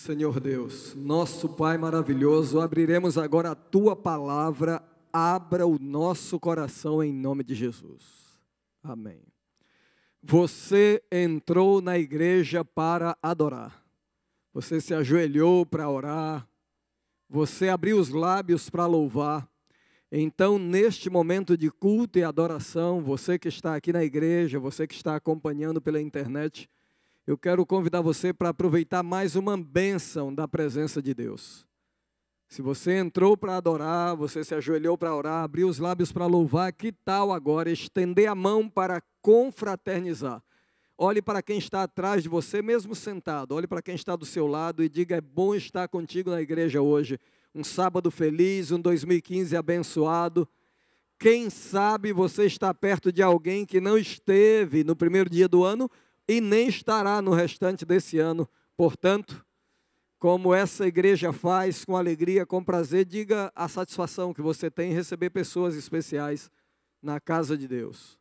Senhor Deus, nosso Pai maravilhoso, abriremos agora a Tua palavra, abra o nosso coração em nome de Jesus. Amém. Você entrou na igreja para adorar, você se ajoelhou para orar, você abriu os lábios para louvar. Então, neste momento de culto e adoração, você que está aqui na igreja, você que está acompanhando pela internet, eu quero convidar você para aproveitar mais uma bênção da presença de Deus. Se você entrou para adorar, você se ajoelhou para orar, abriu os lábios para louvar, que tal agora estender a mão para confraternizar? Olhe para quem está atrás de você, mesmo sentado, olhe para quem está do seu lado e diga: é bom estar contigo na igreja hoje. Um sábado feliz, um 2015 abençoado. Quem sabe você está perto de alguém que não esteve no primeiro dia do ano e nem estará no restante desse ano. Portanto, como essa igreja faz, com alegria, com prazer, diga a satisfação que você tem em receber pessoas especiais na casa de Deus.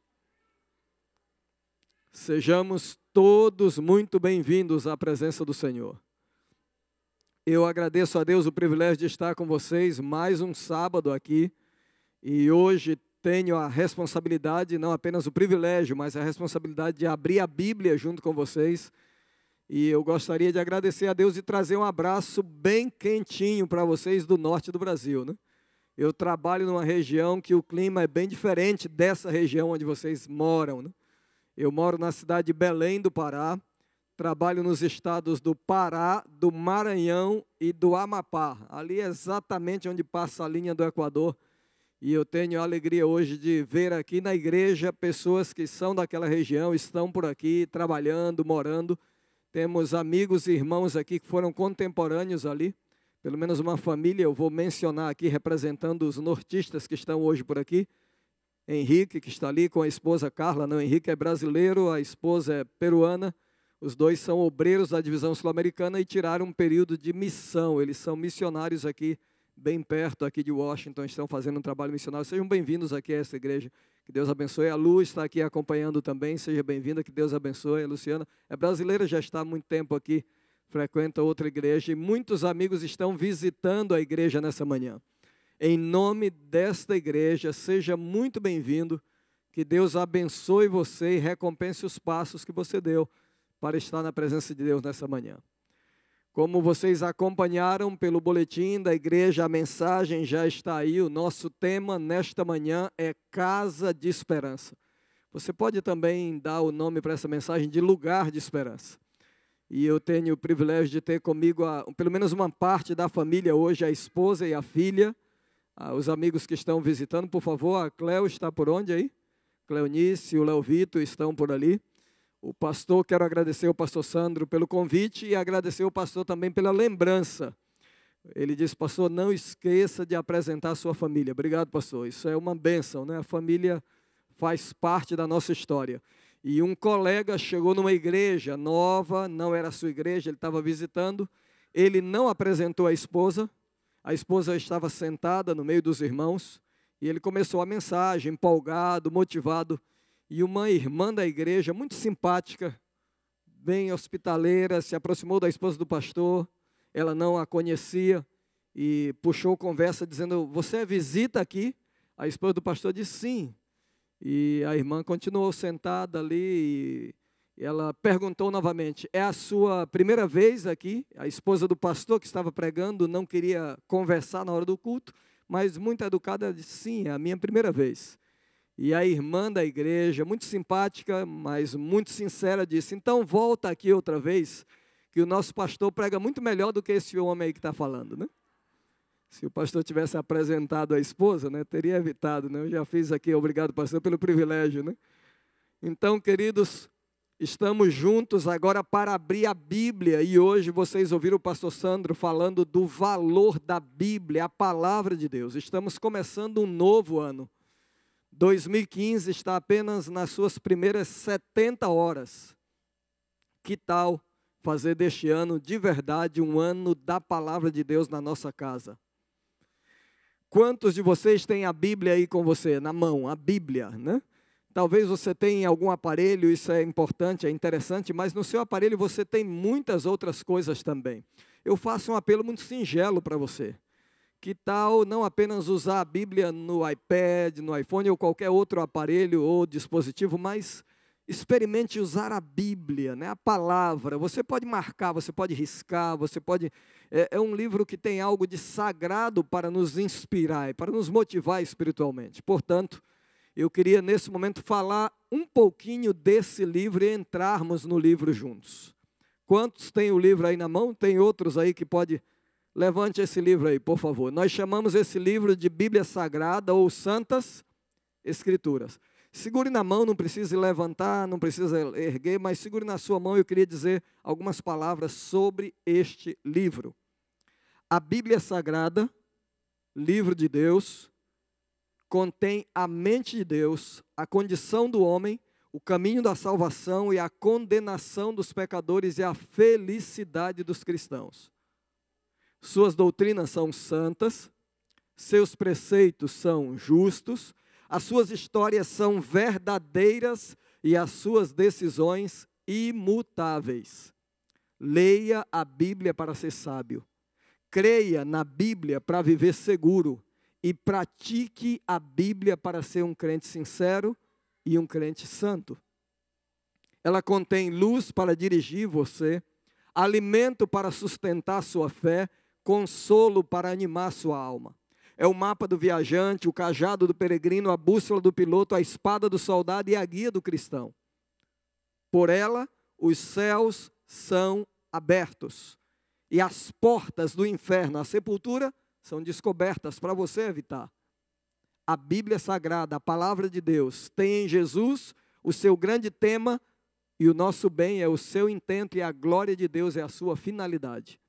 Sejamos todos muito bem-vindos à presença do Senhor. Eu agradeço a Deus o privilégio de estar com vocês mais um sábado aqui, e hoje tenho a responsabilidade, não apenas o privilégio, mas a responsabilidade de abrir a Bíblia junto com vocês. E eu gostaria de agradecer a Deus e trazer um abraço bem quentinho para vocês do norte do Brasil, né? Eu trabalho numa região que o clima é bem diferente dessa região onde vocês moram, né? Eu moro na cidade de Belém do Pará, trabalho nos estados do Pará, do Maranhão e do Amapá, ali é exatamente onde passa a linha do Equador. E eu tenho a alegria hoje de ver aqui na igreja pessoas que são daquela região, estão por aqui trabalhando, morando. Temos amigos e irmãos aqui que foram contemporâneos ali, pelo menos uma família, eu vou mencionar aqui representando os nortistas que estão hoje por aqui. Henrique, que está ali com a esposa Carla, não, Henrique é brasileiro, a esposa é peruana. Os dois são obreiros da divisão sul-americana e tiraram um período de missão, eles são missionários aqui, bem perto aqui de Washington, estão fazendo um trabalho missionário. Sejam bem-vindos aqui a essa igreja, que Deus abençoe. A Lu está aqui acompanhando também, seja bem-vinda, que Deus abençoe. A Luciana é brasileira, já está há muito tempo aqui, frequenta outra igreja, e muitos amigos estão visitando a igreja nessa manhã. Em nome desta igreja, seja muito bem-vindo, que Deus abençoe você e recompense os passos que você deu para estar na presença de Deus nessa manhã. Como vocês acompanharam pelo boletim da igreja, a mensagem já está aí. O nosso tema nesta manhã é Casa de Esperança. Você pode também dar o nome para essa mensagem de Lugar de Esperança. E eu tenho o privilégio de ter comigo pelo menos uma parte da família hoje, a esposa e a filha. Os amigos que estão visitando, por favor, a Cleo está por onde aí? Cleonice e o Léo Vitor estão por ali. O pastor, quero agradecer ao pastor Sandro pelo convite e agradecer ao pastor também pela lembrança. Ele disse: pastor, não esqueça de apresentar a sua família. Obrigado, pastor. Isso é uma bênção, né? A família faz parte da nossa história. E um colega chegou numa igreja nova, não era a sua igreja, ele estava visitando. Ele não apresentou a esposa estava sentada no meio dos irmãos, e ele começou a mensagem, empolgado, motivado. E uma irmã da igreja, muito simpática, bem hospitaleira, se aproximou da esposa do pastor, ela não a conhecia, e puxou conversa dizendo: você é visita aqui? A esposa do pastor disse sim. E a irmã continuou sentada ali, e ela perguntou novamente: é a sua primeira vez aqui? A esposa do pastor que estava pregando não queria conversar na hora do culto, mas muito educada disse: sim, é a minha primeira vez. E a irmã da igreja, muito simpática, mas muito sincera, disse: então volta aqui outra vez, que o nosso pastor prega muito melhor do que esse homem aí que está falando, né? Se o pastor tivesse apresentado a esposa, né, teria evitado, né? Eu já fiz aqui, obrigado pastor pelo privilégio, né? Então, queridos, estamos juntos agora para abrir a Bíblia, e hoje vocês ouviram o pastor Sandro falando do valor da Bíblia, a palavra de Deus. Estamos começando um novo ano. 2015 está apenas nas suas primeiras 70 horas. Que tal fazer deste ano, de verdade, um ano da palavra de Deus na nossa casa? Quantos de vocês têm a Bíblia aí com você, na mão, a Bíblia, né? Talvez você tenha algum aparelho, isso é importante, é interessante, mas no seu aparelho você tem muitas outras coisas também. eu faço um apelo muito singelo para você. Que tal não apenas usar a Bíblia no iPad, no iPhone ou qualquer outro aparelho ou dispositivo, mas experimente usar a Bíblia, né? A palavra. Você pode marcar, você pode riscar, você pode... É um livro que tem algo de sagrado para nos inspirar e para nos motivar espiritualmente. Portanto, eu queria nesse momento falar um pouquinho desse livro e entrarmos no livro juntos. Quantos têm o livro aí na mão? Tem outros aí que pode... Levante esse livro aí, por favor. Nós chamamos esse livro de Bíblia Sagrada ou Santas Escrituras. Segure na mão, não precisa levantar, não precisa erguer, mas segure na sua mão. Eu queria dizer algumas palavras sobre este livro. A Bíblia Sagrada, livro de Deus, contém a mente de Deus, a condição do homem, o caminho da salvação e a condenação dos pecadores e a felicidade dos cristãos. Suas doutrinas são santas, seus preceitos são justos, as suas histórias são verdadeiras e as suas decisões imutáveis. Leia a Bíblia para ser sábio, creia na Bíblia para viver seguro e pratique a Bíblia para ser um crente sincero e um crente santo. Ela contém luz para dirigir você, alimento para sustentar sua fé, consolo para animar sua alma. É o mapa do viajante, o cajado do peregrino, a bússola do piloto, a espada do soldado e a guia do cristão. Por ela, os céus são abertos e as portas do inferno, a sepultura, são descobertas para você evitar. A Bíblia Sagrada, a palavra de Deus, tem em Jesus o seu grande tema e o nosso bem é o seu intento e a glória de Deus é a sua finalidade.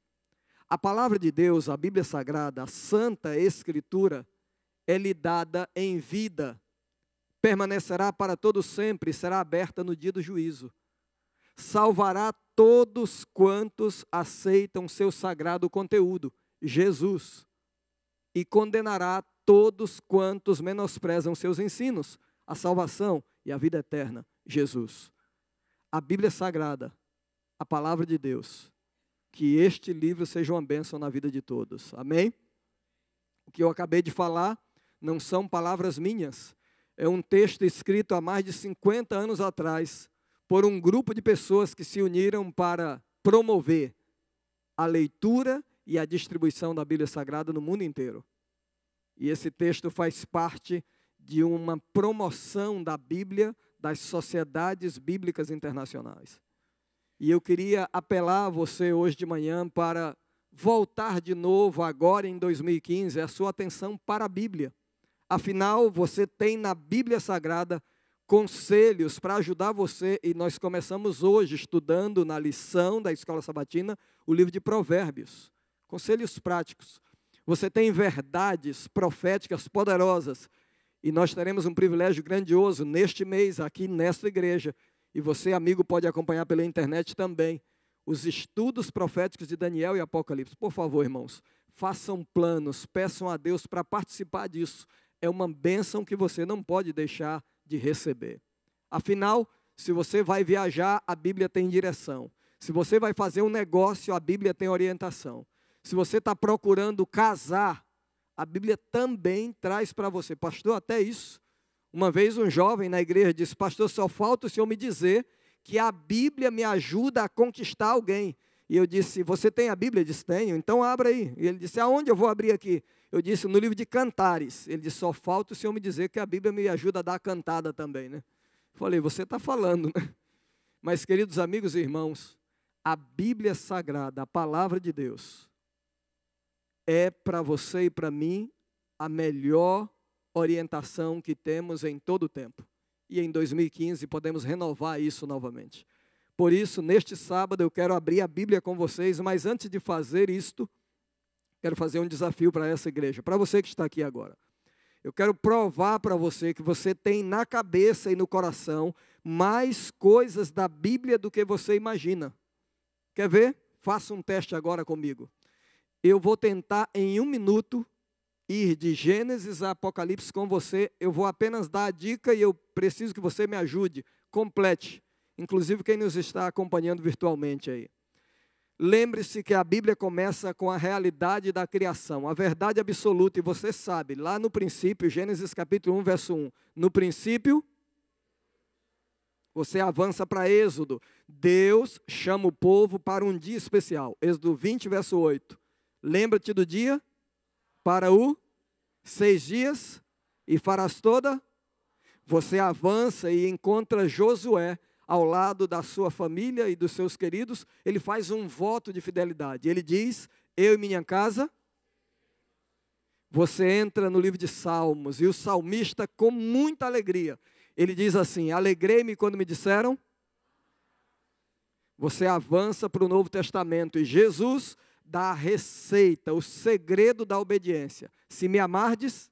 A palavra de Deus, a Bíblia Sagrada, a Santa Escritura, é lhe dada em vida, permanecerá para todo sempre e será aberta no dia do juízo. Salvará todos quantos aceitam seu sagrado conteúdo, Jesus, e condenará todos quantos menosprezam seus ensinos, a salvação e a vida eterna, Jesus. A Bíblia Sagrada, a palavra de Deus, que este livro seja uma bênção na vida de todos. Amém? O que eu acabei de falar não são palavras minhas. É um texto escrito há mais de 50 anos atrás por um grupo de pessoas que se uniram para promover a leitura e a distribuição da Bíblia Sagrada no mundo inteiro. E esse texto faz parte de uma promoção da Bíblia das sociedades bíblicas internacionais. E eu queria apelar a você hoje de manhã para voltar de novo, agora em 2015, a sua atenção para a Bíblia. Afinal, você tem na Bíblia Sagrada conselhos para ajudar você, e nós começamos hoje estudando na lição da Escola Sabatina o livro de Provérbios. Conselhos práticos. Você tem verdades proféticas poderosas, e nós teremos um privilégio grandioso neste mês, aqui nesta igreja, e você, amigo, pode acompanhar pela internet também, os estudos proféticos de Daniel e Apocalipse. Por favor, irmãos, façam planos, peçam a Deus para participar disso. É uma bênção que você não pode deixar de receber. Afinal, se você vai viajar, a Bíblia tem direção. Se você vai fazer um negócio, a Bíblia tem orientação. Se você está procurando casar, a Bíblia também traz para você. Pastor, até isso. Uma vez um jovem na igreja disse: pastor, só falta o senhor me dizer que a Bíblia me ajuda a conquistar alguém. E eu disse: você tem a Bíblia? Ele disse: tenho, então abra aí. E ele disse: aonde eu vou abrir aqui? Eu disse: no livro de Cantares. Ele disse: só falta o senhor me dizer que a Bíblia me ajuda a dar cantada também, né? Falei: você está falando, né? Mas, queridos amigos e irmãos, a Bíblia Sagrada, a palavra de Deus, é para você e para mim a melhor orientação que temos em todo o tempo. E em 2015 podemos renovar isso novamente. Por isso, neste sábado eu quero abrir a Bíblia com vocês, mas antes de fazer isto, quero fazer um desafio para essa igreja, para você que está aqui agora. Eu quero provar para você que você tem na cabeça e no coração mais coisas da Bíblia do que você imagina. Quer ver? Faça um teste agora comigo. Eu vou tentar em 1 minuto ir de Gênesis a Apocalipse com você. Eu vou apenas dar a dica e eu preciso que você me ajude, complete. Inclusive quem nos está acompanhando virtualmente aí. Lembre-se que a Bíblia começa com a realidade da criação, a verdade absoluta, e você sabe, lá no princípio, Gênesis capítulo 1, verso 1, no princípio, você avança para Êxodo, Deus chama o povo para um dia especial, Êxodo 20, verso 8, lembra-te do dia, para 6 dias, e farás toda, você avança e encontra Josué, ao lado da sua família e dos seus queridos, ele faz um voto de fidelidade. Ele diz, eu e minha casa. Você entra no livro de Salmos, e o salmista, com muita alegria, ele diz assim, alegrei-me quando me disseram. Você avança para o Novo Testamento, e Jesus dá a receita, o segredo da obediência. Se me amardes,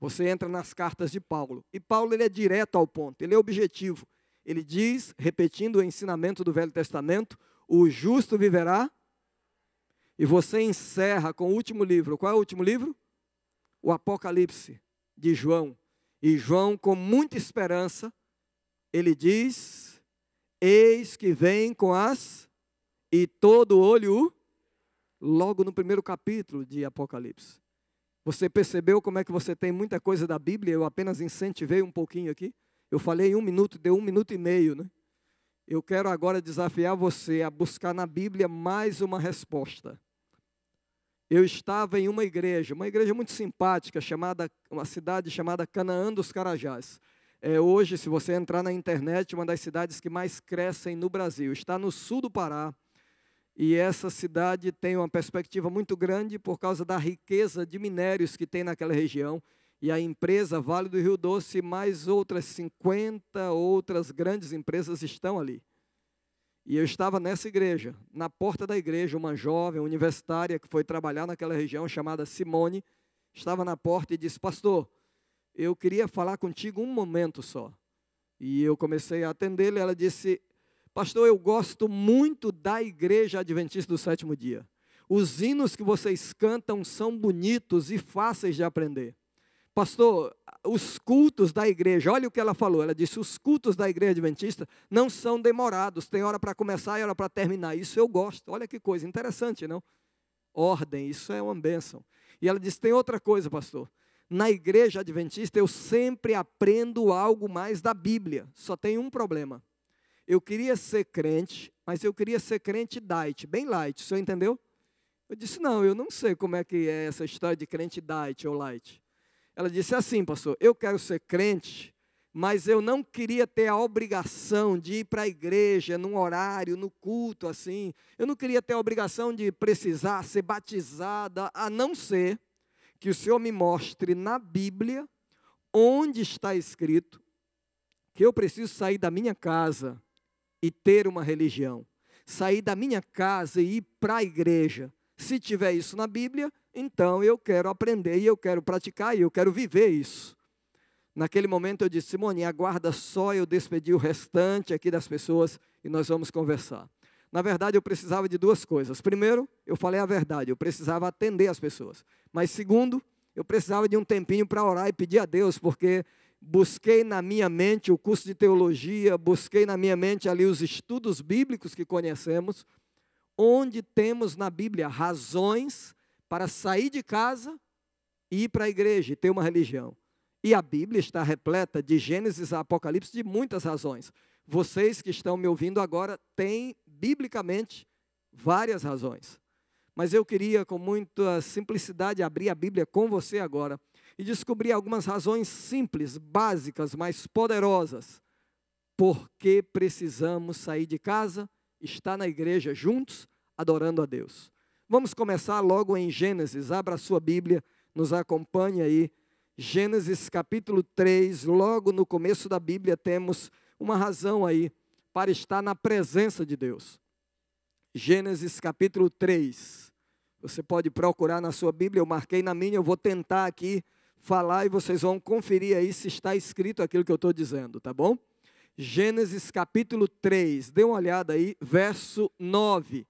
você entra nas cartas de Paulo. E Paulo, ele é direto ao ponto, ele é objetivo. Ele diz, repetindo o ensinamento do Velho Testamento, o justo viverá. E você encerra com o último livro. Qual é o último livro? O Apocalipse de João. E João, com muita esperança, ele diz, eis que vem com as, e todo olho, logo no primeiro capítulo de Apocalipse. Você percebeu como é que você tem muita coisa da Bíblia? Eu apenas incentivei um pouquinho aqui. Eu falei 1 minuto, deu 1 minuto e meio, né? Eu quero agora desafiar você a buscar na Bíblia mais uma resposta. Eu estava em uma igreja muito simpática, uma cidade chamada Canaã dos Carajás. Hoje, se você entrar na internet, uma das cidades que mais crescem no Brasil. Está no sul do Pará. E essa cidade tem uma perspectiva muito grande por causa da riqueza de minérios que tem naquela região. E a empresa Vale do Rio Doce, mais outras 50 outras grandes empresas estão ali. E eu estava nessa igreja, na porta da igreja, uma jovem universitária que foi trabalhar naquela região, chamada Simone, estava na porta e disse, pastor, eu queria falar contigo um momento só. E eu comecei a atendê-la e ela disse, pastor, eu gosto muito da Igreja Adventista do Sétimo Dia. Os hinos que vocês cantam são bonitos e fáceis de aprender. Pastor, os cultos da igreja, olha o que ela falou, ela disse, os cultos da Igreja Adventista não são demorados, tem hora para começar e hora para terminar, isso eu gosto. Olha que coisa interessante, não? Ordem, isso é uma bênção. E ela disse, tem outra coisa, pastor, na Igreja Adventista eu sempre aprendo algo mais da Bíblia, só tem um problema. Eu queria ser crente, mas eu queria ser crente diet, bem light, o senhor entendeu? Eu disse, não, eu não sei como é que é essa história de crente diet ou light. Ela disse assim, pastor, eu quero ser crente, mas eu não queria ter a obrigação de ir para a igreja num horário, no culto, assim. Eu não queria ter a obrigação de precisar ser batizada, a não ser que o Senhor me mostre na Bíblia onde está escrito que eu preciso sair da minha casa e ter uma religião, sair da minha casa e ir para a igreja. Se tiver isso na Bíblia, então eu quero aprender e eu quero praticar e eu quero viver isso. Naquele momento eu disse, Simone, aguarda só eu despedir o restante aqui das pessoas e nós vamos conversar. Na verdade, eu precisava de 2 coisas. Primeiro, eu falei a verdade, eu precisava atender as pessoas. Mas segundo, eu precisava de um tempinho para orar e pedir a Deus, porque busquei na minha mente o curso de teologia, busquei na minha mente ali os estudos bíblicos que conhecemos, onde temos na Bíblia razões para sair de casa e ir para a igreja e ter uma religião. E a Bíblia está repleta de Gênesis a Apocalipse de muitas razões. Vocês que estão me ouvindo agora têm, biblicamente, várias razões. Mas eu queria, com muita simplicidade, abrir a Bíblia com você agora e descobrir algumas razões simples, básicas, mas poderosas. Por que precisamos sair de casa, estar na igreja juntos, adorando a Deus? Vamos começar logo em Gênesis. Abra a sua Bíblia, nos acompanhe aí. Gênesis capítulo 3, logo no começo da Bíblia temos uma razão aí para estar na presença de Deus. Gênesis capítulo 3. Você pode procurar na sua Bíblia, eu marquei na minha, eu vou tentar aqui falar e vocês vão conferir aí se está escrito aquilo que eu estou dizendo, tá bom? Gênesis capítulo 3, dê uma olhada aí, verso 9.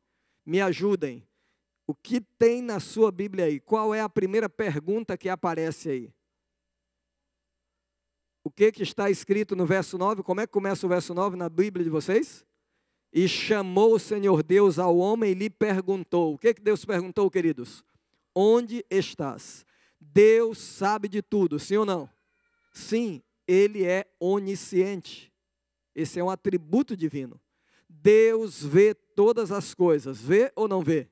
Me ajudem. O que tem na sua Bíblia aí? Qual é a primeira pergunta que aparece aí? O que está escrito no verso 9? Como é que começa o verso 9 na Bíblia de vocês? E chamou o Senhor Deus ao homem e lhe perguntou. O que Deus perguntou, queridos? Onde estás? Deus sabe de tudo, sim ou não? Sim, Ele é onisciente. Esse é um atributo divino. Deus vê todas as coisas, vê ou não vê?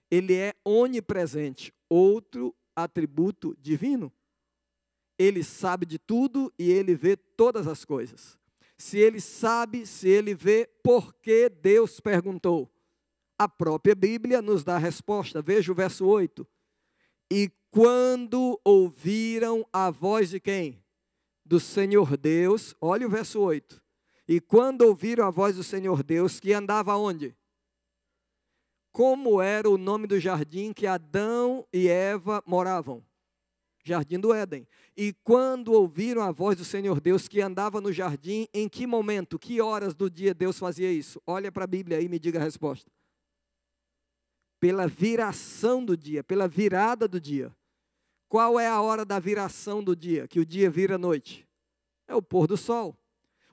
Ele é onipresente, outro atributo divino. Ele sabe de tudo e Ele vê todas as coisas. Se Ele sabe, se Ele vê, por que Deus perguntou? A própria Bíblia nos dá a resposta. Veja o verso 8. E quando ouviram a voz de quem? Do Senhor Deus. Olha o verso 8. E quando ouviram a voz do Senhor Deus, que andava onde? Como era o nome do jardim que Adão e Eva moravam? Jardim do Éden. E quando ouviram a voz do Senhor Deus que andava no jardim, em que momento, que horas do dia Deus fazia isso? Olha para a Bíblia aí e me diga a resposta. Pela viração do dia, pela virada do dia. Qual é a hora da viração do dia? Que o dia vira noite? É o pôr do sol.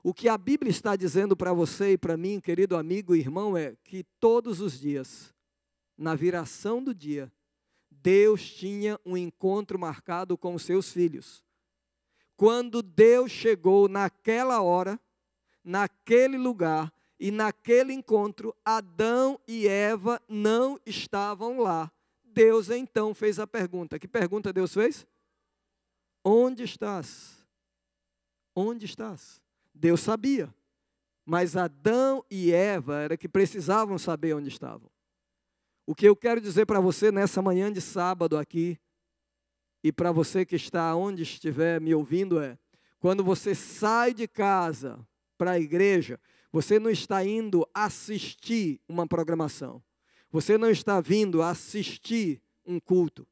O que a Bíblia está dizendo para você e para mim, querido amigo e irmão, é que todos os dias, na viração do dia, Deus tinha um encontro marcado com os seus filhos. Quando Deus chegou naquela hora, naquele lugar e naquele encontro, Adão e Eva não estavam lá. Deus então fez a pergunta. Que pergunta Deus fez? Onde estás? Onde estás? Deus sabia, mas Adão e Eva era que precisavam saber onde estavam. O que eu quero dizer para você nessa manhã de sábado aqui, e para você que está onde estiver me ouvindo é, quando você sai de casa para a igreja, você não está indo assistir uma programação. Você não está vindo assistir um culto.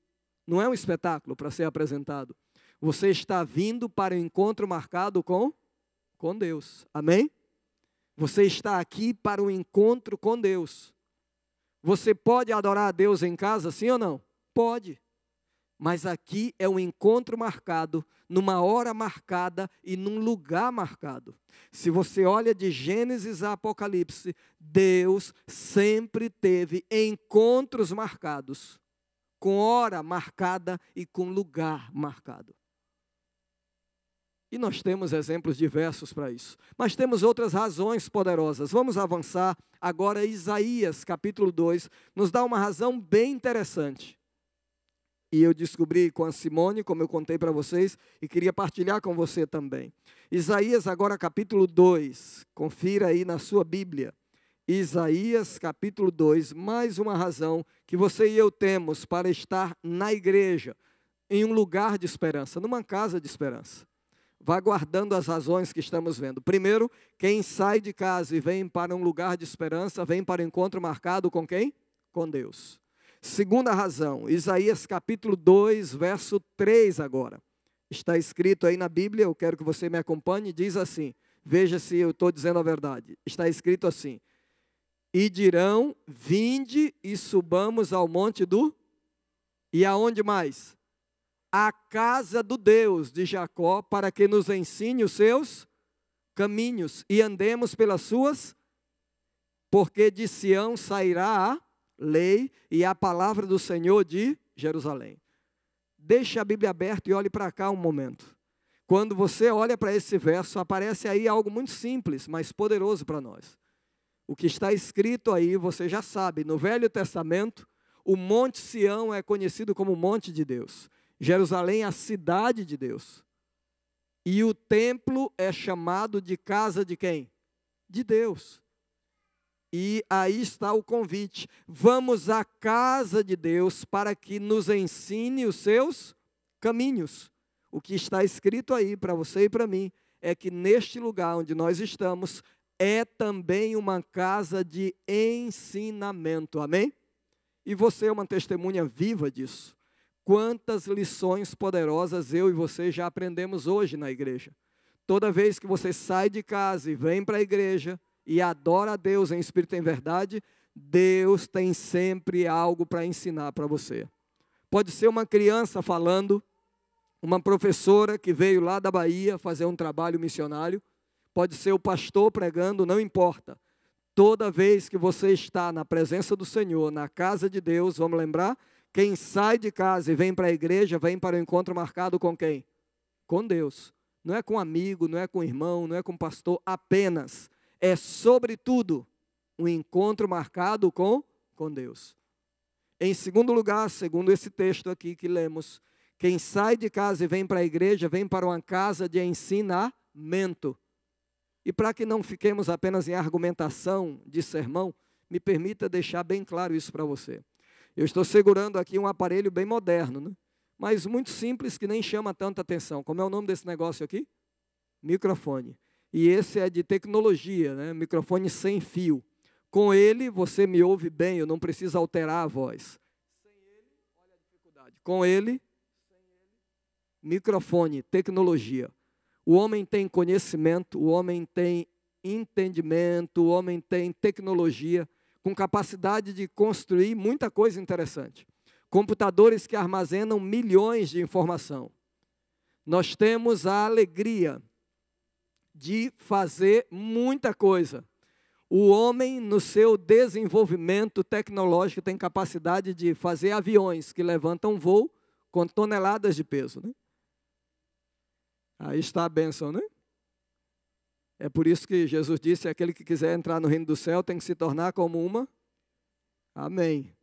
Não é um espetáculo para ser apresentado. Você está vindo para o encontro marcado com Deus. Amém? Você está aqui para o encontro com Deus. Você pode adorar a Deus em casa, sim ou não? Pode. Mas aqui é um encontro marcado, numa hora marcada e num lugar marcado. Se você olha de Gênesis a Apocalipse, Deus sempre teve encontros marcados, com hora marcada e com lugar marcado. E nós temos exemplos diversos para isso. Mas temos outras razões poderosas. Vamos avançar agora. Isaías, capítulo 2, nos dá uma razão bem interessante. E eu descobri com a Simone, como eu contei para vocês, e queria partilhar com você também. Isaías, agora capítulo 2. Confira aí na sua Bíblia. Isaías, capítulo 2, mais uma razão que você e eu temos para estar na igreja, em um lugar de esperança, numa casa de esperança. Vá guardando as razões que estamos vendo. Primeiro, quem sai de casa e vem para um lugar de esperança, vem para o encontro marcado com quem? Com Deus. Segunda razão, Isaías capítulo 2, verso 3 agora. Está escrito aí na Bíblia, eu quero que você me acompanhe, diz assim, veja se eu estou dizendo a verdade. Está escrito assim, e dirão, vinde e subamos ao monte do... E aonde mais? A casa do Deus de Jacó, para que nos ensine os seus caminhos e andemos pelas suas, porque de Sião sairá a lei e a palavra do Senhor de Jerusalém. Deixe a Bíblia aberta e olhe para cá um momento. Quando você olha para esse verso, aparece aí algo muito simples, mas poderoso para nós. O que está escrito aí, você já sabe, no Velho Testamento, o Monte Sião é conhecido como Monte de Deus. Jerusalém é a cidade de Deus. E o templo é chamado de casa de quem? De Deus. E aí está o convite. Vamos à casa de Deus para que nos ensine os seus caminhos. O que está escrito aí para você e para mim é que neste lugar onde nós estamos é também uma casa de ensinamento. Amém? E você é uma testemunha viva disso. Quantas lições poderosas eu e você já aprendemos hoje na igreja. Toda vez que você sai de casa e vem para a igreja e adora a Deus em espírito e em verdade, Deus tem sempre algo para ensinar para você. Pode ser uma criança falando, uma professora que veio lá da Bahia fazer um trabalho missionário, pode ser o pastor pregando, não importa. toda vez que você está na presença do Senhor, na casa de Deus, vamos lembrar? Quem sai de casa e vem para a igreja, vem para o encontro marcado com quem? Com Deus. Não é com amigo, não é com irmão, não é com pastor, apenas. É, sobretudo, um encontro marcado com Deus. Em segundo lugar, segundo esse texto aqui que lemos, quem sai de casa e vem para a igreja, vem para uma casa de ensinamento. E para que não fiquemos apenas em argumentação de sermão, me permita deixar bem claro isso para você. Eu estou segurando aqui um aparelho bem moderno, né? Mas muito simples, que nem chama tanta atenção. Como é o nome desse negócio aqui? Microfone. E esse é de tecnologia, né? Microfone sem fio. Com ele, você me ouve bem, eu não preciso alterar a voz. Sem ele, olha a dificuldade. Com ele, microfone, tecnologia. O homem tem conhecimento, o homem tem entendimento, o homem tem tecnologia, com capacidade de construir muita coisa interessante. Computadores que armazenam milhões de informação. Nós temos a alegria de fazer muita coisa. O homem, no seu desenvolvimento tecnológico, tem capacidade de fazer aviões que levantam voo com toneladas de peso, né? Aí está a bênção, né? É por isso que Jesus disse, aquele que quiser entrar no reino do céu tem que se tornar como uma. Amém.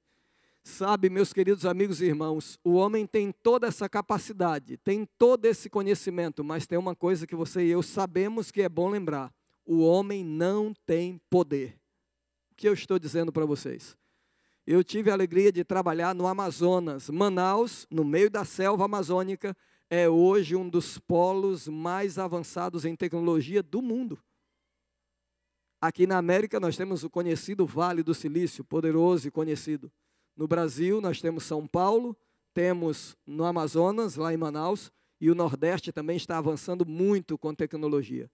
Sabe, meus queridos amigos e irmãos, o homem tem toda essa capacidade, tem todo esse conhecimento, mas tem uma coisa que você e eu sabemos que é bom lembrar. O homem não tem poder. O que eu estou dizendo para vocês? Eu tive a alegria de trabalhar no Amazonas. Manaus, no meio da selva amazônica, é hoje um dos polos mais avançados em tecnologia do mundo. Aqui na América nós temos o conhecido Vale do Silício, poderoso e conhecido. No Brasil nós temos São Paulo, temos no Amazonas, lá em Manaus, e o Nordeste também está avançando muito com tecnologia.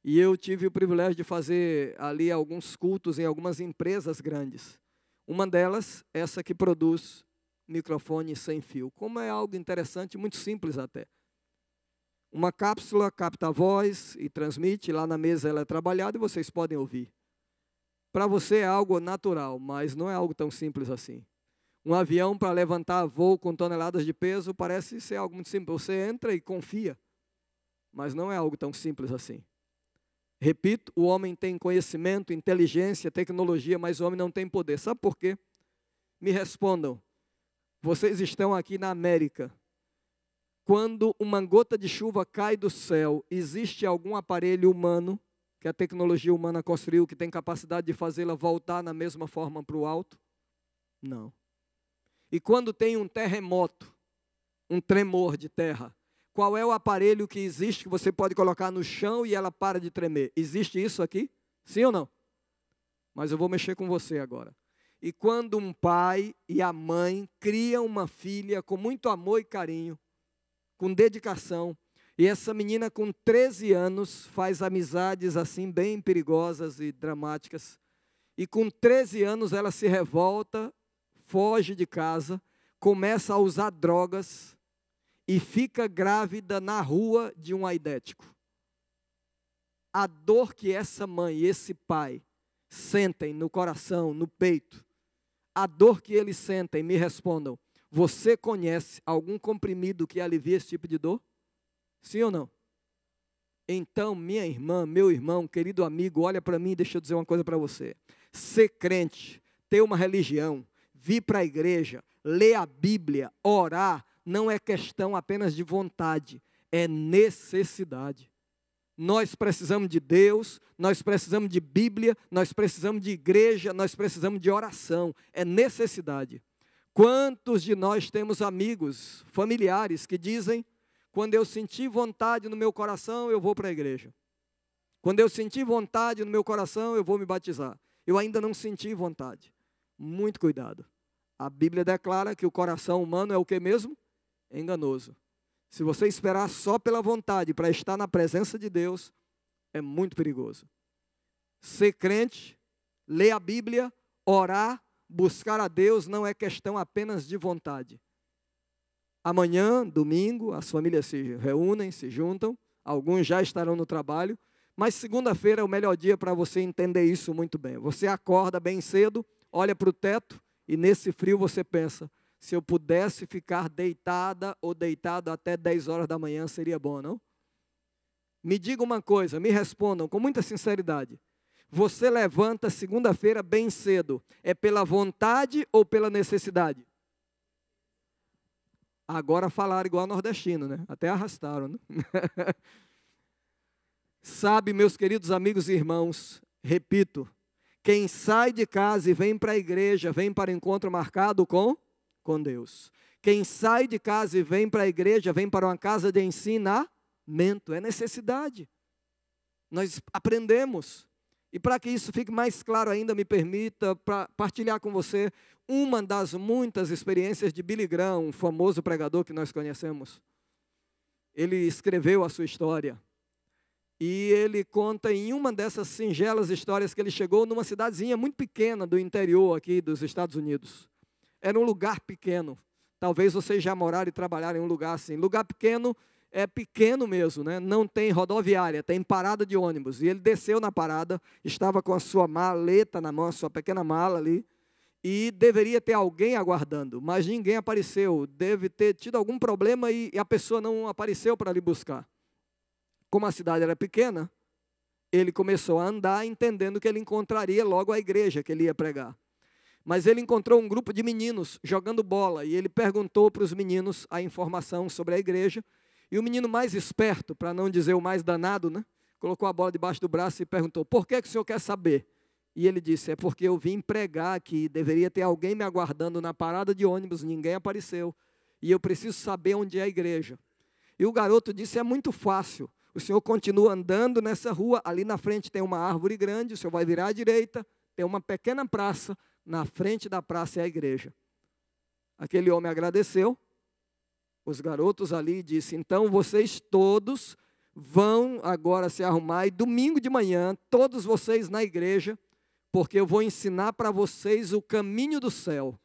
E eu tive o privilégio de fazer ali alguns cultos em algumas empresas grandes. Uma delas, essa que produz microfone sem fio. Como é algo interessante, muito simples até. Uma cápsula capta a voz e transmite, lá na mesa ela é trabalhada e vocês podem ouvir. Para você é algo natural, mas não é algo tão simples assim. Um avião para levantar voo com toneladas de peso parece ser algo muito simples. Você entra e confia, mas não é algo tão simples assim. Repito, o homem tem conhecimento, inteligência, tecnologia, mas o homem não tem poder. Sabe por quê? Me respondam. Vocês estão aqui na América. Quando uma gota de chuva cai do céu, existe algum aparelho humano que a tecnologia humana construiu que tem capacidade de fazê-la voltar na mesma forma para o alto? Não. E quando tem um terremoto, um tremor de terra, qual é o aparelho que existe que você pode colocar no chão e ela para de tremer? Existe isso aqui? Sim ou não? Mas eu vou mexer com você agora. E quando um pai e a mãe criam uma filha com muito amor e carinho, com dedicação, e essa menina com 13 anos faz amizades assim bem perigosas e dramáticas, e com 13 anos ela se revolta, foge de casa, começa a usar drogas e fica grávida na rua de um aidético. A dor que essa mãe e esse pai sentem no coração, no peito, a dor que eles sentem, me respondam, você conhece algum comprimido que alivia esse tipo de dor? Sim ou não? Então, minha irmã, meu irmão, querido amigo, olha para mim e deixa eu dizer uma coisa para você. Ser crente, ter uma religião, vir para a igreja, ler a Bíblia, orar, não é questão apenas de vontade, é necessidade. Nós precisamos de Deus, nós precisamos de Bíblia, nós precisamos de igreja, nós precisamos de oração, é necessidade. Quantos de nós temos amigos, familiares que dizem, quando eu sentir vontade no meu coração, eu vou para a igreja. Quando eu sentir vontade no meu coração, eu vou me batizar. Eu ainda não senti vontade. Muito cuidado. A Bíblia declara que o coração humano é o que mesmo? Enganoso. Se você esperar só pela vontade para estar na presença de Deus, é muito perigoso. Ser crente, ler a Bíblia, orar, buscar a Deus não é questão apenas de vontade. Amanhã, domingo, as famílias se reúnem, se juntam, alguns já estarão no trabalho, Mas segunda-feira é o melhor dia para você entender isso muito bem. Você acorda bem cedo, olha para o teto e nesse frio você pensa, se eu pudesse ficar deitada ou deitado até 10 horas da manhã, seria bom, não? Me diga uma coisa, me respondam com muita sinceridade. Você levanta segunda-feira bem cedo, é pela vontade ou pela necessidade? Agora falaram igual nordestino, né? Até arrastaram, né? Sabe, meus queridos amigos e irmãos, repito, quem sai de casa e vem para a igreja, vem para o encontro marcado com Deus. Quem sai de casa e vem para a igreja, vem para uma casa de ensinamento, é necessidade. Nós aprendemos. E para que isso fique mais claro ainda, me permita partilhar com você uma das muitas experiências de Billy Graham, um famoso pregador que nós conhecemos. Ele escreveu a sua história. E ele conta em uma dessas singelas histórias que ele chegou numa cidadezinha muito pequena do interior aqui dos Estados Unidos. Era um lugar pequeno. Talvez vocês já moraram e trabalharam em um lugar assim. Lugar pequeno é pequeno mesmo, né? Não tem rodoviária, tem parada de ônibus. E ele desceu na parada, estava com a sua maleta na mão, a sua pequena mala ali, e deveria ter alguém aguardando, mas ninguém apareceu. Deve ter tido algum problema e a pessoa não apareceu para lhe buscar. Como a cidade era pequena, ele começou a andar entendendo que ele encontraria logo a igreja que ele ia pregar. Mas ele encontrou um grupo de meninos jogando bola e ele perguntou para os meninos a informação sobre a igreja. E o menino mais esperto, para não dizer o mais danado, né, colocou a bola debaixo do braço e perguntou, por que o senhor quer saber? E ele disse, é porque eu vim pregar aqui, deveria ter alguém me aguardando na parada de ônibus, ninguém apareceu. E eu preciso saber onde é a igreja. E o garoto disse, é muito fácil. O senhor continua andando nessa rua, ali na frente tem uma árvore grande, o senhor vai virar à direita, tem uma pequena praça, na frente da praça é a igreja. Aquele homem agradeceu, os garotos ali disse, então vocês todos vão agora se arrumar e domingo de manhã, todos vocês na igreja, porque eu vou ensinar para vocês o caminho do céu.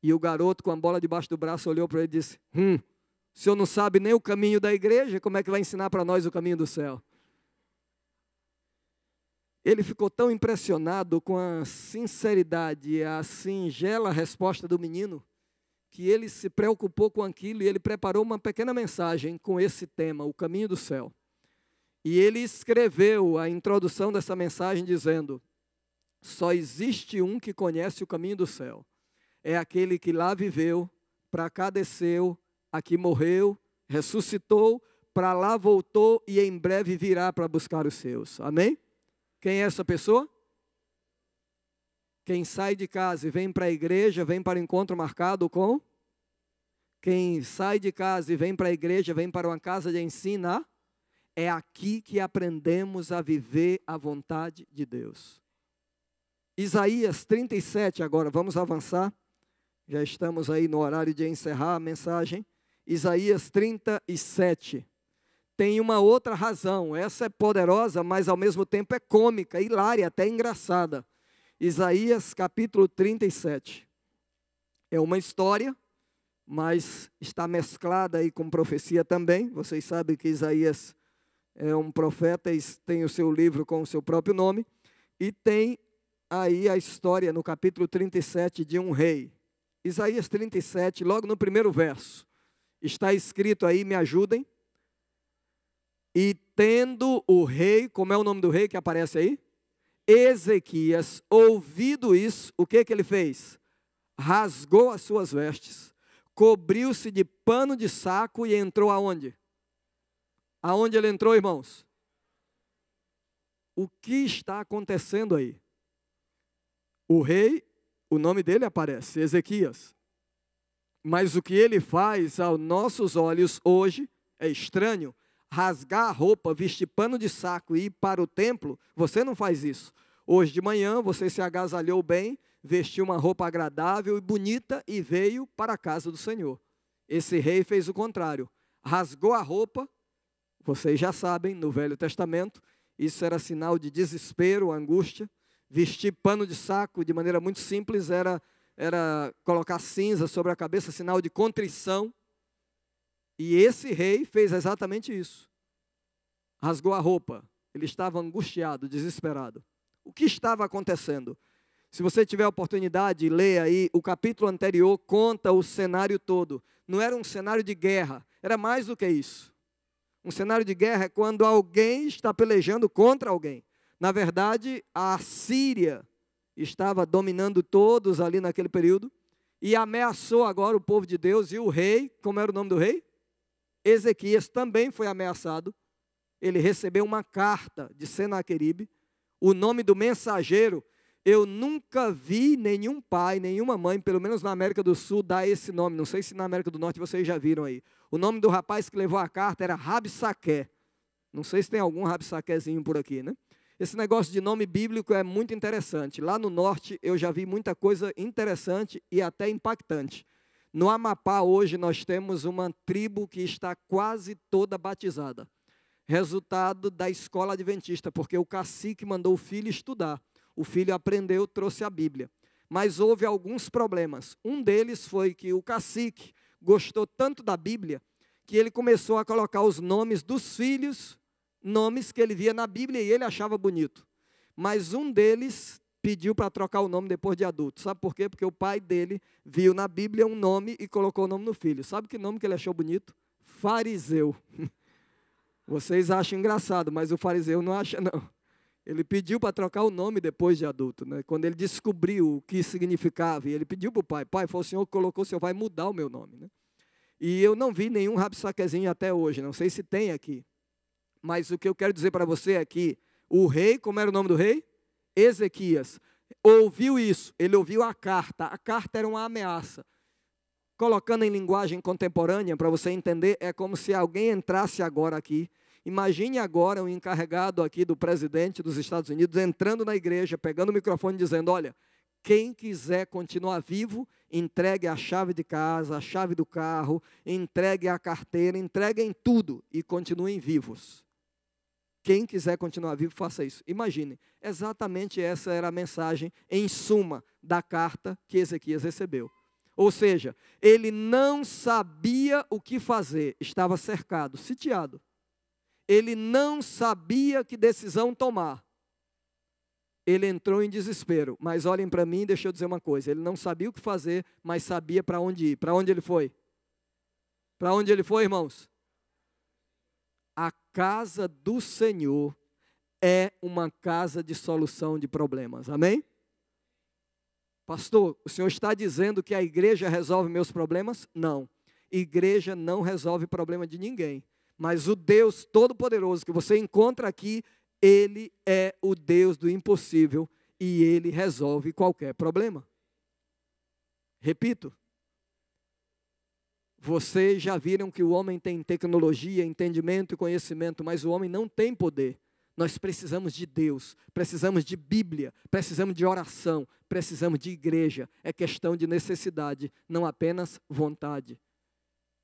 E o garoto com a bola debaixo do braço olhou para ele e disse, o senhor não sabe nem o caminho da igreja, como é que vai ensinar para nós o caminho do céu? Ele ficou tão impressionado com a sinceridade e a singela resposta do menino, que ele se preocupou com aquilo e ele preparou uma pequena mensagem com esse tema, o caminho do céu. E ele escreveu a introdução dessa mensagem dizendo, só existe um que conhece o caminho do céu. É aquele que lá viveu, para cá desceu, aqui morreu, ressuscitou, para lá voltou e em breve virá para buscar os seus. Amém? Quem é essa pessoa? Quem sai de casa e vem para a igreja, vem para o encontro marcado com? Quem sai de casa e vem para a igreja, vem para uma casa de ensino, é aqui que aprendemos a viver a vontade de Deus. Isaías 37, agora vamos avançar. Já estamos aí no horário de encerrar a mensagem. Isaías 37. Tem uma outra razão. Essa é poderosa, mas ao mesmo tempo é cômica, hilária, até engraçada. Isaías capítulo 37. É uma história, mas está mesclada aí com profecia também. Vocês sabem que Isaías é um profeta e tem o seu livro com o seu próprio nome. E tem aí a história no capítulo 37 de um rei. Isaías 37, logo no primeiro verso. Está escrito aí, me ajudem. E tendo o rei, como é o nome do rei que aparece aí? Ezequias, ouvido isso, o que ele fez? Rasgou as suas vestes, cobriu-se de pano de saco e entrou aonde? Aonde ele entrou, irmãos? O que está acontecendo aí? O rei, o nome dele aparece, Ezequias. Mas o que ele faz aos nossos olhos hoje é estranho. Rasgar a roupa, vestir pano de saco e ir para o templo, você não faz isso. Hoje de manhã você se agasalhou bem, vestiu uma roupa agradável e bonita e veio para a casa do Senhor. Esse rei fez o contrário. Rasgou a roupa, vocês já sabem, no Velho Testamento, isso era sinal de desespero, angústia. Vestir pano de saco, de maneira muito simples, era colocar cinza sobre a cabeça, sinal de contrição. E esse rei fez exatamente isso. Rasgou a roupa, Ele estava angustiado, desesperado. O que estava acontecendo? Se você tiver a oportunidade, lê aí, o capítulo anterior conta o cenário todo. Não era um cenário de guerra, era mais do que isso. Um cenário de guerra é quando alguém está pelejando contra alguém. Na verdade, a Síria estava dominando todos ali naquele período e ameaçou agora o povo de Deus, e o rei, como era o nome do rei? Ezequias também foi ameaçado. Ele recebeu uma carta de Senaqueribe. O nome do mensageiro, eu nunca vi nenhum pai, nenhuma mãe, pelo menos na América do Sul, dar esse nome. Não sei se na América do Norte vocês já viram aí. O nome do rapaz que levou a carta era Rabsaqué. Não sei se tem algum Rabsaquézinho por aqui, né? Esse negócio de nome bíblico é muito interessante. Lá no norte eu já vi muita coisa interessante e até impactante. No Amapá hoje nós temos uma tribo que está quase toda batizada. Resultado da escola adventista, porque o cacique mandou o filho estudar. O filho aprendeu, trouxe a Bíblia. Mas houve alguns problemas. Um deles foi que o cacique gostou tanto da Bíblia que ele começou a colocar os nomes dos filhos, nomes que ele via na Bíblia e ele achava bonito. Mas um deles pediu para trocar o nome depois de adulto. Sabe por quê? Porque o pai dele viu na Bíblia um nome e colocou o nome no filho. Sabe que nome que ele achou bonito? Fariseu. Vocês acham engraçado, mas o fariseu não acha, não. Ele pediu para trocar o nome depois de adulto, né? Quando ele descobriu o que significava, e ele pediu para o pai: pai, foi o senhor que colocou, o senhor vai mudar o meu nome, né? E eu não vi nenhum Rabsaquezinho até hoje, não sei se tem aqui. Mas o que eu quero dizer para você é que o rei, como era o nome do rei? Ezequias, ouviu isso, ele ouviu a carta era uma ameaça. Colocando em linguagem contemporânea, para você entender, é como se alguém entrasse agora aqui. Imagine agora um encarregado aqui do presidente dos Estados Unidos entrando na igreja, pegando o microfone e dizendo: olha, quem quiser continuar vivo, entregue a chave de casa, a chave do carro, entregue a carteira, entreguem tudo e continuem vivos. Quem quiser continuar vivo, faça isso. Imagine, exatamente essa era a mensagem, em suma, da carta que Ezequias recebeu. Ou seja, ele não sabia o que fazer, estava cercado, sitiado. Ele não sabia que decisão tomar. Ele entrou em desespero. Mas olhem para mim, deixa eu dizer uma coisa. Ele não sabia o que fazer, mas sabia para onde ir. Para onde ele foi? Para onde ele foi, irmãos? A casa do Senhor é uma casa de solução de problemas. Amém? Pastor, o senhor está dizendo que a igreja resolve meus problemas? Não. Igreja não resolve problema de ninguém. Mas o Deus Todo-Poderoso que você encontra aqui, Ele é o Deus do impossível e Ele resolve qualquer problema. Repito. Vocês já viram que o homem tem tecnologia, entendimento e conhecimento, mas o homem não tem poder. Nós precisamos de Deus, precisamos de Bíblia, precisamos de oração, precisamos de igreja. É questão de necessidade, não apenas vontade.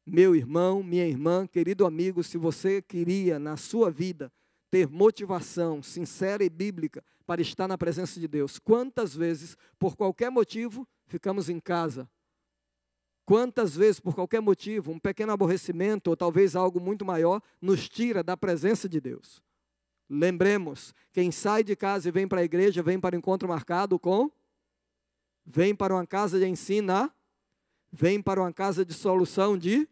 Meu irmão, minha irmã, querido amigo, se você queria na sua vida ter motivação sincera e bíblica para estar na presença de Deus, quantas vezes, por qualquer motivo, ficamos em casa? Quantas vezes, por qualquer motivo, um pequeno aborrecimento ou talvez algo muito maior, nos tira da presença de Deus? Lembremos, quem sai de casa e vem para a igreja, vem para o encontro marcado com? Vem para uma casa de ensino, vem para uma casa de solução de?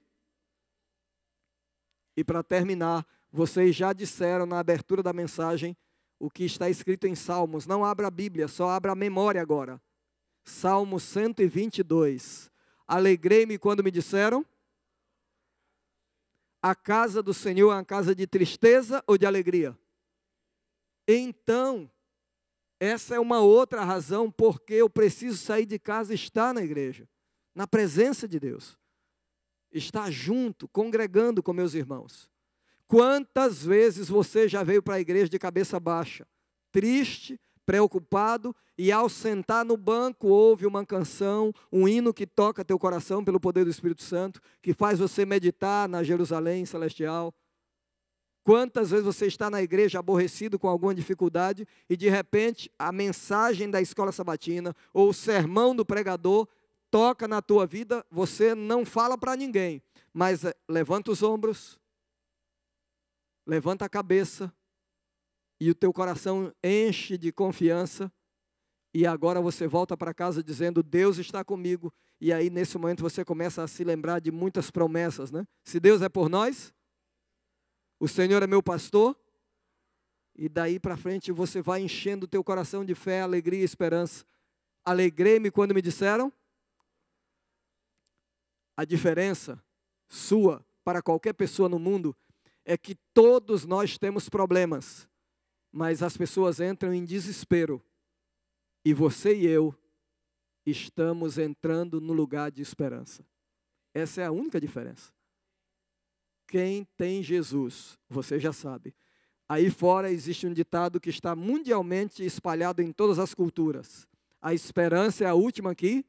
E para terminar, vocês já disseram na abertura da mensagem o que está escrito em Salmos. Não abra a Bíblia, só abra a memória agora. Salmo 122. Alegrei-me quando me disseram: a casa do Senhor é uma casa de tristeza ou de alegria? Então, essa é uma outra razão porque eu preciso sair de casa e estar na igreja, na presença de Deus. Estar junto, congregando com meus irmãos. Quantas vezes você já veio para a igreja de cabeça baixa, triste, preocupado, e ao sentar no banco ouve uma canção, um hino que toca teu coração pelo poder do Espírito Santo, que faz você meditar na Jerusalém celestial? Quantas vezes você está na igreja aborrecido com alguma dificuldade e de repente a mensagem da escola sabatina ou o sermão do pregador toca na tua vida, você não fala para ninguém, mas levanta os ombros, levanta a cabeça e o teu coração enche de confiança, e agora você volta para casa dizendo, Deus está comigo, e aí nesse momento você começa a se lembrar de muitas promessas, né? Se Deus é por nós, o Senhor é meu pastor, e daí para frente você vai enchendo o teu coração de fé, alegria e esperança. Alegrei-me quando me disseram. A diferença sua para qualquer pessoa no mundo é que todos nós temos problemas, mas as pessoas entram em desespero, e você e eu estamos entrando no lugar de esperança. Essa é a única diferença. Quem tem Jesus, você já sabe. Aí fora existe um ditado que está mundialmente espalhado em todas as culturas. A esperança é a última aqui,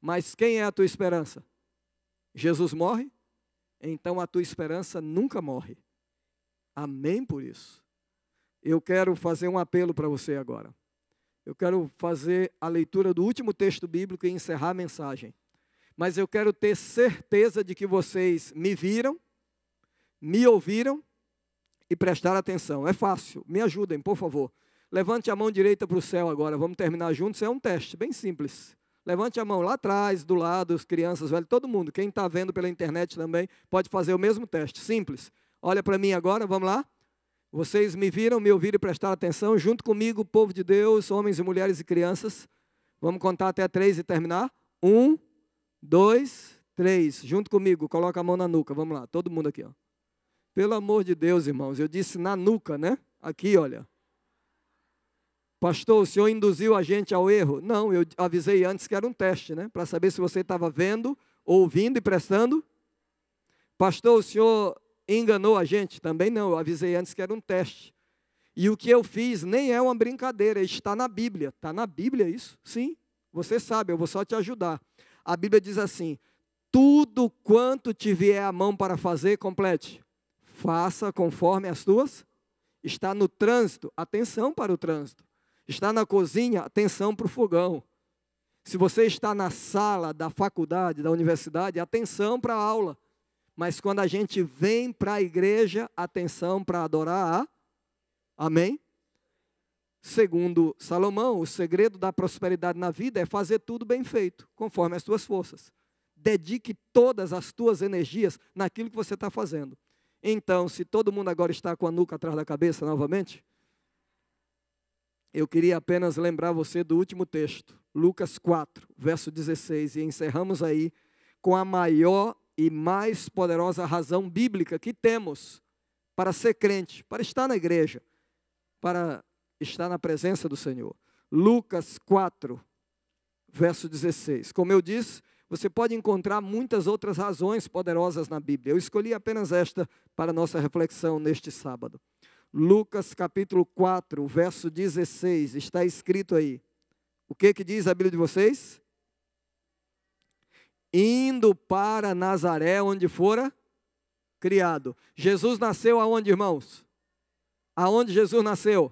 mas quem é a tua esperança? Jesus morre? Então a tua esperança nunca morre. Amém por isso. Eu quero fazer um apelo para você agora. Eu quero fazer a leitura do último texto bíblico e encerrar a mensagem. Mas eu quero ter certeza de que vocês me viram, me ouviram e prestaram atenção. É fácil, me ajudem, por favor. Levante a mão direita para o céu agora, vamos terminar juntos, é um teste bem simples. Levante a mão lá atrás, do lado, as crianças, velho, todo mundo. Quem está vendo pela internet também pode fazer o mesmo teste, simples. Olha para mim agora, vamos lá. Vocês me viram, me ouviram e prestaram atenção. Junto comigo, povo de Deus, homens e mulheres e crianças. Vamos contar até 3 e terminar. 1, 2, 3. Junto comigo, coloca a mão na nuca. Vamos lá, todo mundo aqui, ó. Pelo amor de Deus, irmãos, eu disse na nuca, né? Aqui, olha. Pastor, o senhor induziu a gente ao erro? Não, eu avisei antes que era um teste, né? Para saber se você estava vendo, ouvindo e prestando. Pastor, o senhor enganou a gente? Também não, eu avisei antes que era um teste. E o que eu fiz nem é uma brincadeira, está na Bíblia. Está na Bíblia isso? Sim, você sabe, eu vou só te ajudar. A Bíblia diz assim, tudo quanto te vier à mão para fazer, complete. Faça conforme as tuas. Está no trânsito, atenção para o trânsito. Está na cozinha, atenção para o fogão. Se você está na sala da faculdade, da universidade, atenção para a aula. Mas quando a gente vem para a igreja, atenção para adorar a... Amém? Segundo Salomão, o segredo da prosperidade na vida é fazer tudo bem feito, conforme as tuas forças. Dedique todas as tuas energias naquilo que você está fazendo. Então, se todo mundo agora está com a nuca atrás da cabeça novamente, eu queria apenas lembrar você do último texto, Lucas 4, verso 16, e encerramos aí com a maior e mais poderosa razão bíblica que temos para ser crente, para estar na igreja, para estar na presença do Senhor. Lucas 4, verso 16. Como eu disse, você pode encontrar muitas outras razões poderosas na Bíblia. Eu escolhi apenas esta para nossa reflexão neste sábado. Lucas capítulo 4, verso 16, está escrito aí. O que diz a Bíblia de vocês? Indo para Nazaré, onde fora criado. Jesus nasceu aonde, irmãos? Aonde Jesus nasceu?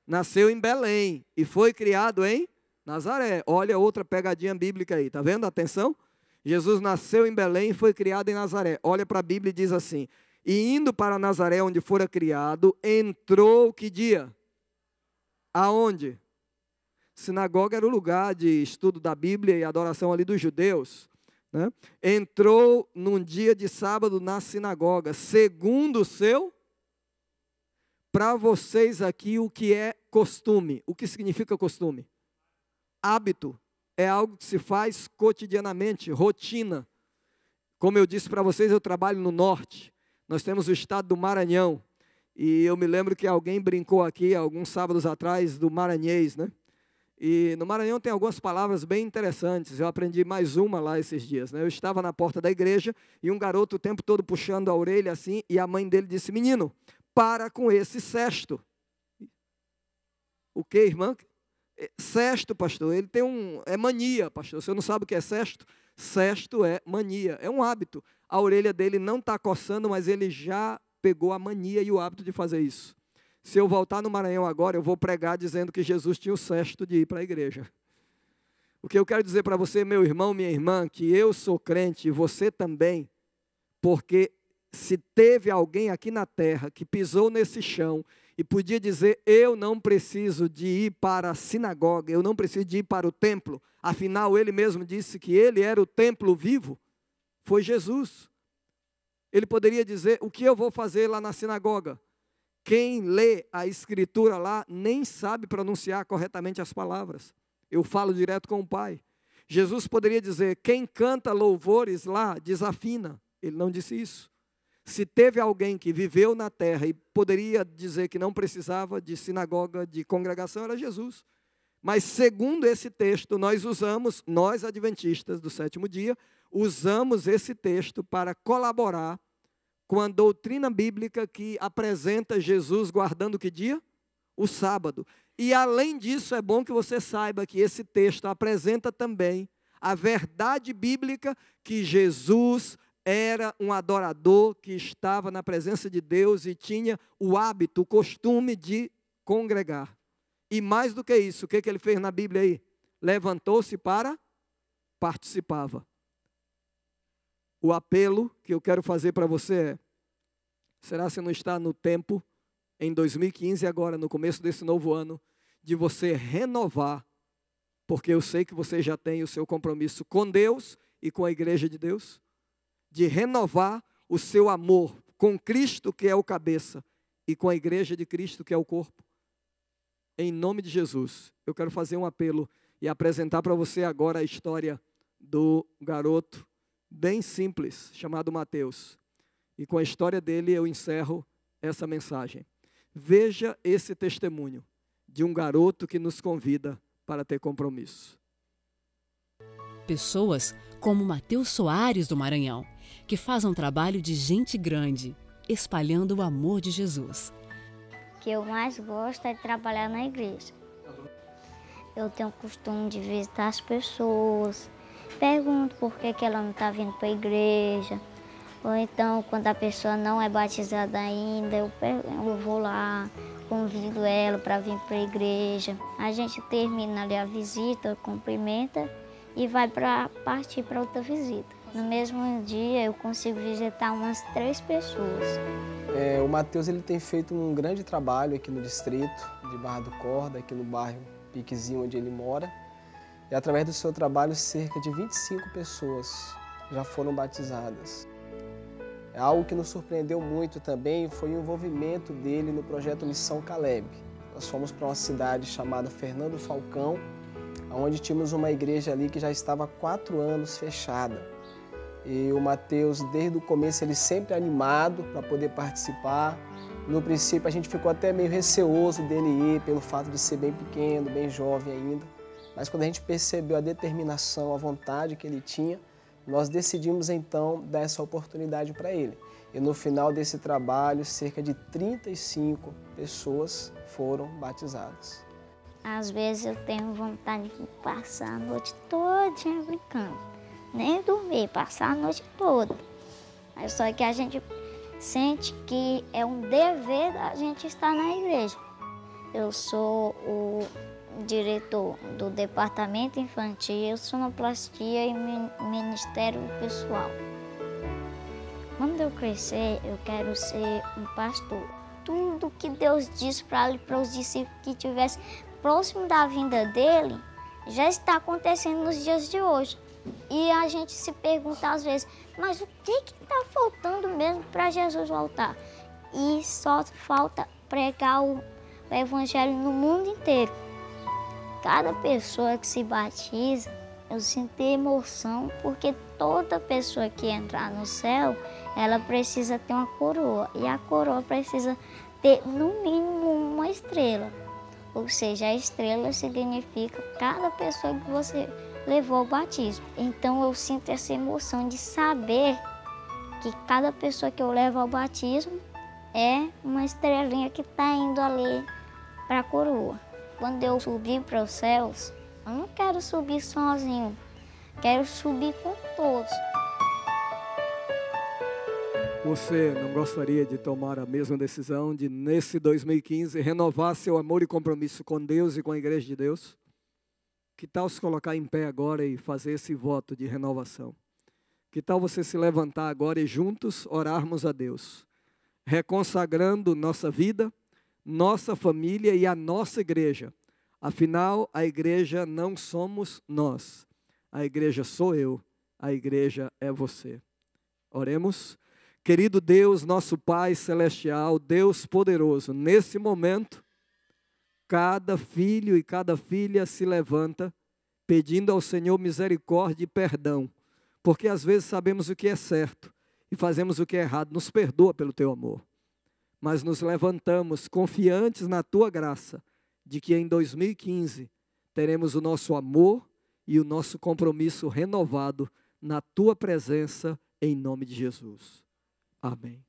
Nasceu em Belém e foi criado em Nazaré. Olha outra pegadinha bíblica aí, tá vendo? Atenção. Jesus nasceu em Belém e foi criado em Nazaré. Olha para a Bíblia e diz assim, e indo para Nazaré, onde fora criado, entrou que dia? Aonde? Sinagoga era o lugar de estudo da Bíblia e adoração ali dos judeus, né? Entrou num dia de sábado na sinagoga, segundo o seu... Para vocês aqui, o que é costume? O que significa costume? Hábito. É algo que se faz cotidianamente, rotina. Como eu disse para vocês, eu trabalho no norte. Nós temos o estado do Maranhão. E eu me lembro que alguém brincou aqui, alguns sábados atrás, do maranhês, né? E no Maranhão tem algumas palavras bem interessantes. Eu aprendi mais uma lá esses dias, né? Eu estava na porta da igreja e um garoto o tempo todo puxando a orelha assim, e a mãe dele disse, menino, para com esse cesto. O que, irmã? Cesto, pastor, ele tem é mania, pastor. Você não sabe o que é cesto? Cesto é mania, é um hábito. A orelha dele não está coçando, mas ele já pegou a mania e o hábito de fazer isso. Se eu voltar no Maranhão agora, eu vou pregar dizendo que Jesus tinha o cesto de ir para a igreja. O que eu quero dizer para você, meu irmão, minha irmã, que eu sou crente e você também, porque se teve alguém aqui na terra que pisou nesse chão e podia dizer: eu não preciso de ir para a sinagoga, eu não preciso de ir para o templo. Afinal, ele mesmo disse que ele era o templo vivo. Foi Jesus. Ele poderia dizer: o que eu vou fazer lá na sinagoga? Quem lê a escritura lá nem sabe pronunciar corretamente as palavras. Eu falo direto com o Pai. Jesus poderia dizer: quem canta louvores lá desafina. Ele não disse isso. Se teve alguém que viveu na terra e poderia dizer que não precisava de sinagoga, de congregação, era Jesus. Mas segundo esse texto, nós adventistas do sétimo dia, usamos esse texto para colaborar com a doutrina bíblica que apresenta Jesus guardando que dia? O sábado. E além disso, é bom que você saiba que esse texto apresenta também a verdade bíblica que Jesus era um adorador que estava na presença de Deus e tinha o hábito, o costume de congregar. E mais do que isso, o que ele fez na Bíblia aí? Levantou-se para participava. O apelo que eu quero fazer para você é: será que não está no tempo, em 2015 agora, no começo desse novo ano, de você renovar, porque eu sei que você já tem o seu compromisso com Deus e com a igreja de Deus, de renovar o seu amor com Cristo, que é o cabeça, e com a igreja de Cristo, que é o corpo. Em nome de Jesus, eu quero fazer um apelo e apresentar para você agora a história do garoto bem simples, chamado Mateus. E com a história dele eu encerro essa mensagem. Veja esse testemunho de um garoto que nos convida para ter compromisso. Pessoas como Mateus Soares do Maranhão, que faz um trabalho de gente grande, espalhando o amor de Jesus. O que eu mais gosto é de trabalhar na igreja. Eu tenho o costume de visitar as pessoas, pergunto por que ela não está vindo para a igreja. Ou então, quando a pessoa não é batizada ainda, eu vou lá, convido ela para vir para a igreja. A gente termina ali a visita, cumprimenta e vai partir para outra visita. No mesmo dia, eu consigo visitar umas 3 pessoas. O Mateus ele tem feito um grande trabalho aqui no distrito de Barra do Corda, aqui no bairro Piquezinho, onde ele mora. E através do seu trabalho, cerca de 25 pessoas já foram batizadas. Algo que nos surpreendeu muito também foi o envolvimento dele no projeto Missão Caleb. Nós fomos para uma cidade chamada Fernando Falcão, onde tínhamos uma igreja ali que já estava há 4 anos fechada. E o Mateus, desde o começo, ele sempre animado para poder participar. No princípio, a gente ficou até meio receoso dele ir, pelo fato de ser bem pequeno, bem jovem ainda. Mas quando a gente percebeu a determinação, a vontade que ele tinha, nós decidimos então dar essa oportunidade para ele. E no final desse trabalho, cerca de 35 pessoas foram batizadas. Às vezes eu tenho vontade de passar a noite todinha brincando. Nem dormir, passar a noite toda. Mas só que a gente sente que é um dever da gente estar na igreja. Eu sou o diretor do departamento infantil, sonoplastia e ministério pessoal. Quando eu crescer, eu quero ser um pastor. Tudo que Deus disse para os discípulos que estivessem próximo da vinda dele, já está acontecendo nos dias de hoje. E a gente se pergunta às vezes, mas o que está faltando mesmo para Jesus voltar? E só falta pregar o evangelho no mundo inteiro. Cada pessoa que se batiza, eu sinto emoção, porque toda pessoa que entrar no céu, ela precisa ter uma coroa. E a coroa precisa ter, no mínimo, uma estrela. Ou seja, a estrela significa cada pessoa que você levou ao batismo. Então eu sinto essa emoção de saber que cada pessoa que eu levo ao batismo é uma estrelinha que está indo ali para a coroa. Quando eu subir para os céus, eu não quero subir sozinho, quero subir com todos. Você não gostaria de tomar a mesma decisão de, nesse 2015, renovar seu amor e compromisso com Deus e com a igreja de Deus? Que tal se colocar em pé agora e fazer esse voto de renovação? Que tal você se levantar agora e juntos orarmos a Deus, reconsagrando nossa vida, nossa família e a nossa igreja. Afinal, a igreja não somos nós. A igreja sou eu. A igreja é você. Oremos. Querido Deus, nosso Pai celestial, Deus poderoso, nesse momento, cada filho e cada filha se levanta pedindo ao Senhor misericórdia e perdão, porque às vezes sabemos o que é certo e fazemos o que é errado. Nos perdoa pelo teu amor. Mas nos levantamos confiantes na tua graça, de que em 2015 teremos o nosso amor e o nosso compromisso renovado na tua presença, em nome de Jesus. Amém.